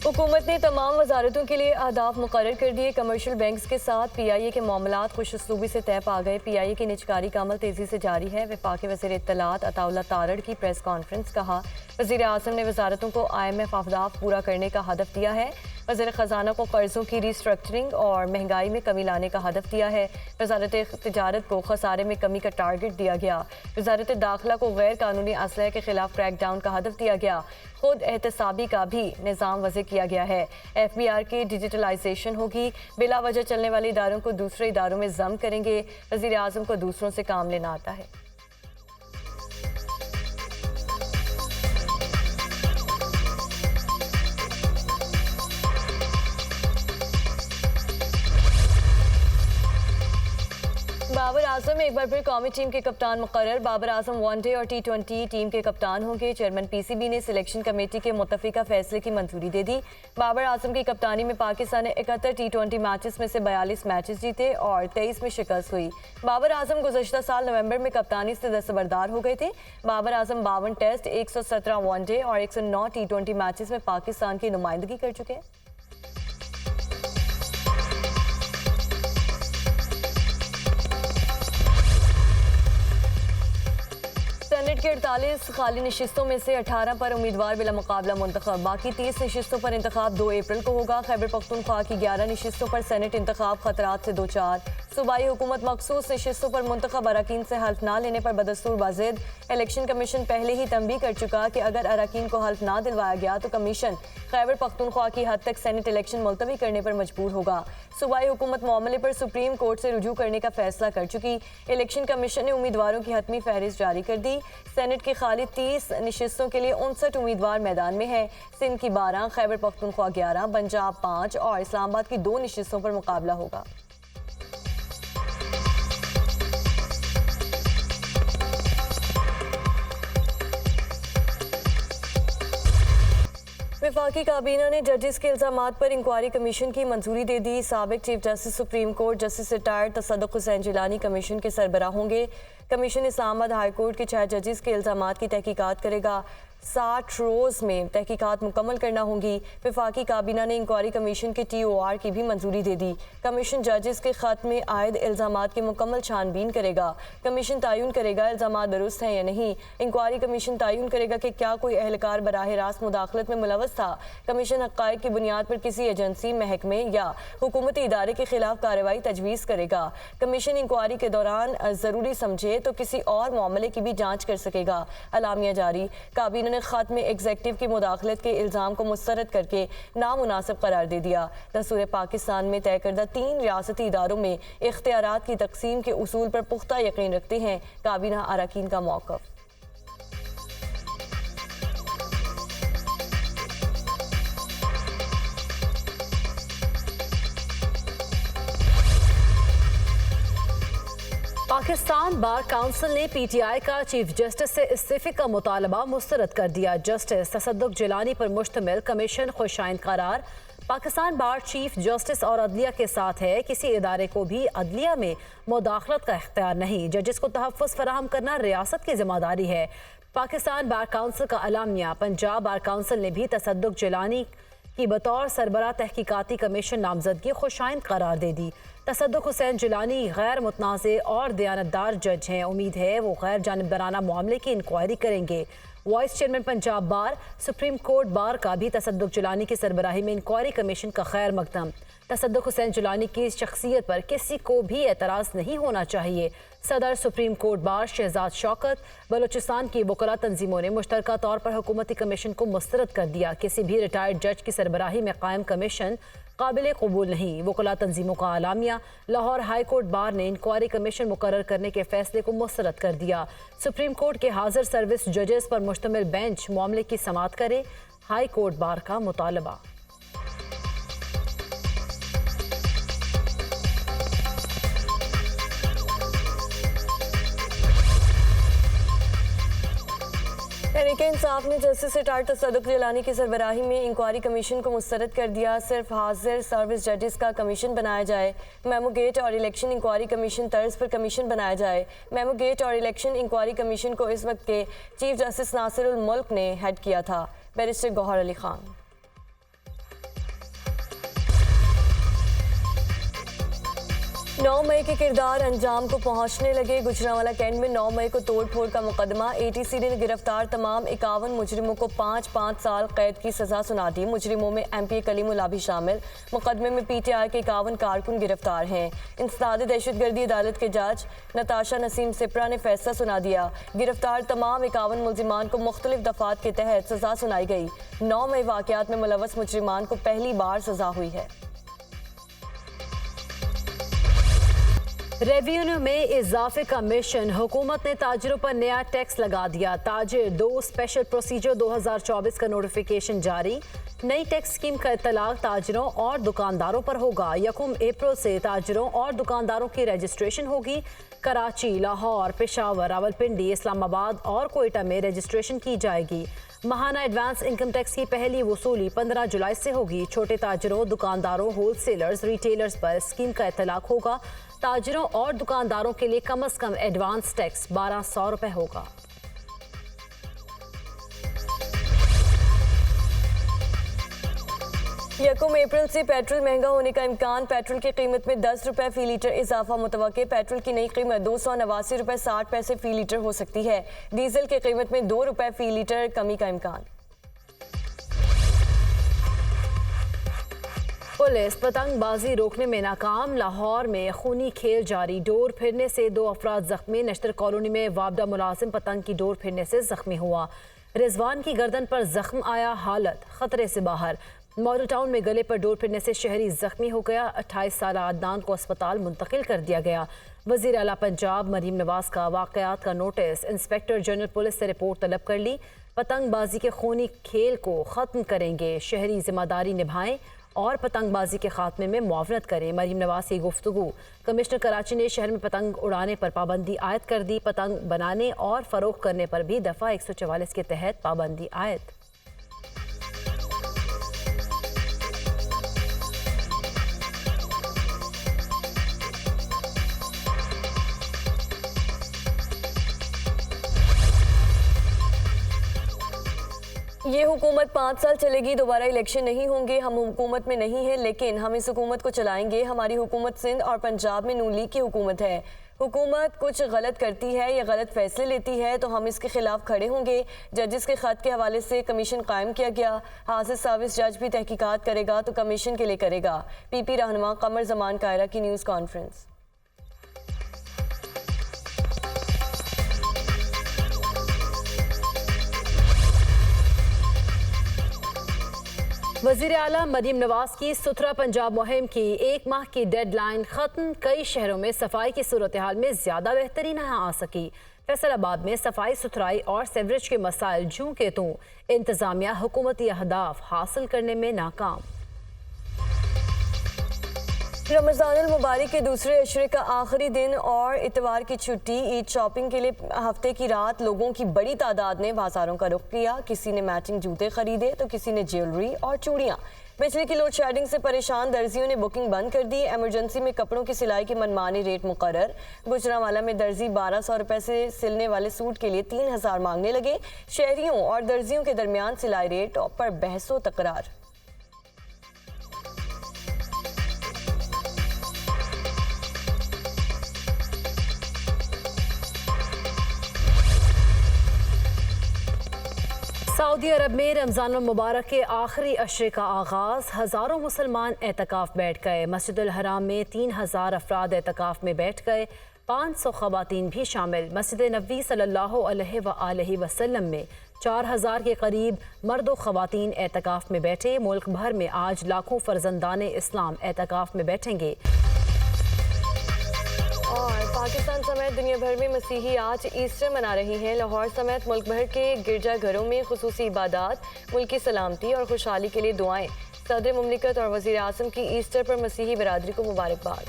हुकूमत ने तमाम वजारतों के लिए अहदाफ मुकर्रर कर दिए। कमर्शियल बैंक्स के साथ PIA के मामलात खुश उसलूबी से तय पा गए। PIA की निजकारी का अमल तेजी से जारी है। वफाकी वज़ीर इत्तलात अताउल्लाह तारड़ की प्रेस कॉन्फ्रेंस। कहा, वज़ीर आज़म ने वजारतों को IMF अहदाफ पूरा करने का हदफ दिया है। वज़ीर ख़जाना को कर्ज़ों की रिस्ट्रक्चरिंग और महंगाई में कमी लाने का हदफ दिया है। वज़ारत तिजारत को खसारे में कमी का टारगेट दिया गया। वज़ारत दाखिला को गैर कानूनी असलहे के खिलाफ क्रैकडाउन का हदफ दिया गया। खुद एहतसाबी का भी निज़ाम वज़े किया गया है। FBR की डिजिटलाइजेशन होगी। बिला वजह चलने वाले इदारों को दूसरे इदारों में ज़म करेंगे। वज़ीर आज़म को दूसरों से काम लेना आता है। बाबर आजम एक बार फिर कौमी टीम के कप्तान मुकर्रर। बाबर आजम वनडे और T20 टीम के कप्तान होंगे। चेयरमैन PCB ने सिलेक्शन कमेटी के मुत्तफिका फैसले की मंजूरी दे दी। बाबर आजम की कप्तानी में पाकिस्तान ने 71 T20 मैचेस में से 42 मैचेस जीते और 23 में शिकस्त हुई। बाबर आजम गुज़श्ता साल नवंबर में कप्तानी से दस्तबरदार हो गए थे। बाबर आजम 52 टेस्ट, 117 वनडे और 109 T20 मैचेस में पाकिस्तान की नुमाइंदगी कर चुके हैं। सेनेट के 48 खाली नशिस्तों में से 18 पर उम्मीदवार बिला मुकाबला मुंतखब। बाकी 30 नशिस्तों पर इंतखाब 2 अप्रैल को होगा। खैबर पख्तूनख्वा की 11 नशिस्तों पर सेनेट इंतखाब खतरात से 2-4। सूबाई हुकूमत मखसूस नशिस्तों पर मुंतखब अरकान से हल्फ ना लेने पर बदस्तूर वाजिद। इलेक्शन कमीशन पहले ही तंबीह कर चुका कि अगर अरकान को हल्फ ना दिलवाया गया तो कमीशन खैबर पख्तूनख्वा की हद तक सेनेट इलेक्शन मुलतवी करने पर मजबूर होगा। सूबाई हुकूमत मामले पर सुप्रीम कोर्ट से रुजू करने का फैसला कर चुकी। इलेक्शन कमीशन ने उम्मीदवारों की हतमी फहरिस्त जारी कर दी। सेनेट की खाली 30 नशिस्तों के लिए 59 उम्मीदवार मैदान में हैं। सिंध की 12, खैबर पख्तूनख्वा 11, पंजाब 5 और इस्लामाबाद की 2 नशिस्तों पर मुकाबला होगा। वफाकी काबीना ने जजेस के इल्जामात पर इंक्वायरी कमीशन की मंजूरी दे दी। साबिक chief justice supreme court justice retired Tassaduq Hussain Jillani commission के सरबराह होंगे। कमीशन इस्लामाबाद हाई कोर्ट के 6 जजेस के इल्जामात की तहकीकात करेगा। 60 रोज़ में तहकीकात मुकम्मल करना होगी। वफाकी काबीना ने इंक्वायरी कमीशन के TOR की भी मंजूरी दे दी। कमीशन जजेस के ख़त में आयद इल्जामात की मुकम्मल छानबीन करेगा। कमीशन तयन करेगा इल्जामात दुरुस्त हैं या नहीं। इंक्वायरी कमीशन तयन करेगा कि क्या कोई एहलकार बराह रास्त मुदाखलत में मुलव्वस था। कमीशन हक़ाइक़ की बुनियाद पर किसी एजेंसी, महकमे या हुकूमती इदारे के खिलाफ कार्रवाई तजवीज़ करेगा। कमीशन इंक्वायरी के दौरान ज़रूरी समझे तो किसी और मामले की भी जाँच कर सकेगा। अलामिया जारी। काबीना ने ख़त में एग्जेक्टिव की मुदाखलत के इल्ज़ाम को मुस्तरद करके नामुनासिब करार दे दिया। दस्तूर पाकिस्तान में तय करदा 3 रियासती इदारों में इख्तियारात की तकसीम के उसूल पर पुख्ता यकीन रखते हैं। काबीना अरकान का मौक़िफ़। पाकिस्तान बार काउंसिल ने PTI का चीफ जस्टिस से इस्तीफे का मुतालबा मुस्तरद कर दिया। जस्टिस तसद्दुक़ जिलानी पर मुश्तमिल कमीशन खुशाइंद करार। पाकिस्तान बार चीफ जस्टिस और अदलिया के साथ है। किसी इदारे को भी अदलिया में मुदाखलत का इख्तियार नहीं। जजेस को तहफ़्फ़ुज़ फराहम करना रियासत की जिम्मेदारी है। पाकिस्तान बार काउंसिल का अलामिया। पंजाब बार काउंसिल ने भी तसद्दुक़ जिलानी की बतौर सरबरा तहकीकाती कमीशन नामजदगी खुशाइंद करार दे दी। तसद्दुक़ हुसैन जिलानी गैर मुतनाज़े और दयानतदार जज हैं। उम्मीद है वो गैर जानिबदाराना मामले की इंक्वायरी करेंगे। वाइस चेयरमैन पंजाब बार सुप्रीम कोर्ट बार का भी तसद्दुक़ जिलानी की सरबराही में इंक्वायरी कमीशन का खैर मकदम। तसद्दुक़ हुसैन जिलानी की शख्सियत पर किसी को भी एतराज़ नहीं होना चाहिए। सदर supreme court bar Shahzad Shaukat Balochistan की वकला तंजीमों ने मुश्तरका तौर पर हुकूमती कमीशन को मुस्तरद कर दिया। किसी भी रिटायर्ड जज की सरबराही में कायम कमीशन काबिल कबूल नहीं। वकला तंजीमों का आलामिया। लाहौर हाई कोर्ट बार ने इंक्वायरी कमीशन मुकर्रर करने के फैसले को मुस्तरद कर दिया। सुप्रीम कोर्ट के हाजिर सर्विस जजेस पर मुश्तमिल बेंच मामले की समाअत करे। हाई कोर्ट बार का मुतालबा। तहरीक इंसाफ ने जस्टिस रिटायर्ड तसद्दुक़ जिलानी की सरबराही में इंक्वायरी कमीशन को मुस्तरद कर दिया। सिर्फ हाजिर सर्विस जजेस का कमीशन बनाया जाए। मेमो गेट और इलेक्शन इंक्वायरी कमीशन तर्ज पर कमीशन बनाया जाए। मेमो गेट और इलेक्शन इंक्वायरी कमीशन को इस वक्त के चीफ जस्टिस नासिरुल मुल्क ने हेड किया था, बैरिस्टर गौहर अली खान। 9 मई के किरदार अंजाम को पहुंचने लगे। गुजरांवाला कैंट में 9 मई को तोड़फोड़ का मुकदमा। एटीसी ने गिरफ्तार तमाम 51 मुजरिमों को 5-5 साल कैद की सजा सुना दी। मुजरिमों में MP कलीमुल्लाह भी शामिल। मुकदमे में PTI के 51 कारकुन गिरफ्तार हैं। इंसदाद दहशतगर्दी अदालत के जज नताशा नसीम सिप्रा ने फैसला सुना दिया। गिरफ्तार तमाम 51 मुलजिमान को मुख्तलिफ दफात के तहत सजा सुनाई गई। 9 मई वाकयात में मुलव्वस मुजरिमान को पहली बार सजा हुई है। रेवेन्यू में इजाफे का मिशन। हुकूमत ने ताजिरों पर नया टैक्स लगा दिया। ताजिर 2 स्पेशल प्रोसीजर 2024 का नोटिफिकेशन जारी। नई टैक्स स्कीम का इत्तलाक ताजिरों और दुकानदारों पर होगा। 1 अप्रैल से ताजिरों और दुकानदारों की रजिस्ट्रेशन होगी। कराची, लाहौर, पेशावर, रावलपिंडी, इस्लामाबाद और कोयटा में रजिस्ट्रेशन की जाएगी। माहाना एडवांस इनकम टैक्स की पहली वसूली 15 जुलाई से होगी। छोटे ताजिरों, दुकानदारों, होलसेलर्स, रिटेलर्स पर स्कीम का इत्तलाक होगा। ताजिरों और दुकानदारों के लिए कम से कम एडवांस टैक्स 1200 रुपए होगा। यकम अप्रैल से पेट्रोल महंगा होने का इम्कान। पेट्रोल की कीमत में 10 रुपए फी लीटर इजाफा मुतवक्के। पेट्रोल की नई कीमत 289 रुपए 60 पैसे फी लीटर हो सकती है। डीजल की कीमत में 2 रुपए फी लीटर कमी का इम्कान। पुलिस पतंगबाजी रोकने में नाकाम। लाहौर में खूनी खेल जारी। डोर फिरने से 2 अफराद जख्मी। नश्तर कॉलोनी में वापडा मुलाजिम पतंग की डोर फिरने से जख्मी हुआ। रिजवान की गर्दन पर जख्म आया, हालत खतरे से बाहर। मॉडल टाउन में गले पर डोर फिरने से शहरी जख्मी हो गया। 28 साल अदनान को अस्पताल मुंतकिल कर दिया गया। वजीर आला पंजाब मरीम नवाज का वाकयात का नोटिस। इंस्पेक्टर जनरल पुलिस से रिपोर्ट तलब कर ली। पतंगबाजी के खूनी खेल को ख़त्म करेंगे। शहरी जिम्मेदारी निभाएं और पतंगबाजी के खात्मे में मुआवनत करें। मरीम नवाज की गुफ्तगू। कमिश्नर कराची ने शहर में पतंग उड़ाने पर पाबंदी आयद कर दी। पतंग बनाने और फरोख्त करने पर भी दफ़ा 144 के तहत पाबंदी आयद। ये हुकूमत 5 साल चलेगी, दोबारा इलेक्शन नहीं होंगे। हम हुकूमत में नहीं हैं, लेकिन हम इस हुकूमत को चलाएंगे। हमारी हुकूमत सिंध और पंजाब में नून लीग की हुकूमत है। हुकूमत कुछ गलत करती है या गलत फैसले लेती है तो हम इसके खिलाफ खड़े होंगे। जजेस के खत के हवाले से कमीशन कायम किया गया। हाजिर सर्विस जज भी तहकीकात करेगा तो कमीशन के लिए करेगा। PP रहनुमा कमर जमान कायरा की न्यूज़ कॉन्फ्रेंस। वज़ीर आला मरीम नवाज की सुथरा पंजाब मुहिम की 1 माह की डेडलाइन खत्म। कई शहरों में सफाई की सूरत हाल में ज्यादा बेहतरी न आ सकी। फैसलाबाद में सफाई सुथराई और सेवरेज के मसाइल जूं के तूं। इंतजामिया हुकूमती अहदाफ हासिल करने में नाकाम। रमज़ानुल मुबारक के दूसरे अशरे का आखिरी दिन और इतवार की छुट्टी। ईद शॉपिंग के लिए हफ्ते की रात लोगों की बड़ी तादाद ने बाजारों का रुख किया। किसी ने मैचिंग जूते खरीदे तो किसी ने ज्वेलरी और चूड़ियाँ। बिजली की लोड शेडिंग से परेशान दर्जियों ने बुकिंग बंद कर दी। एमरजेंसी में कपड़ों की सिलाई की मनमानी रेट मुकर्रर। गुजरांवाला में दर्जी 1200 रुपए से सिलने वाले सूट के लिए 3000 मांगने लगे। शहरियों और दर्जियों के दरमियान सिलाई रेट पर बहसो तकरार। सऊदी अरब में रमज़ान मुबारक के आखिरी अशरे का आगाज़। हज़ारों मुसलमान एतकाफ़ बैठ गए। मस्जिदुल हराम में 3000 अफराद एतकाफ़ में बैठ गए। 500 ख़वातीन भी शामिल। मस्जिद नबी सल्लल्लाहु अलैहि वसल्लम में 4000 के करीब मर्द व ख़वातीन एतकाफ़ में बैठे। मुल्क भर में आज लाखों फ़र्जंदाने इस्लाम एतकाफ़ में बैठेंगे। और पाकिस्तान समेत दुनिया भर में मसीही आज ईस्टर मना रहे हैं। लाहौर समेत मुल्क भर के गिरजाघरों में खुसूसी इबादत, मुल्की सलामती और खुशहाली के लिए दुआएं। सदर मुमलिकत और वज़ीर आज़म की ईस्टर पर मसीही बिरादरी को मुबारकबाद।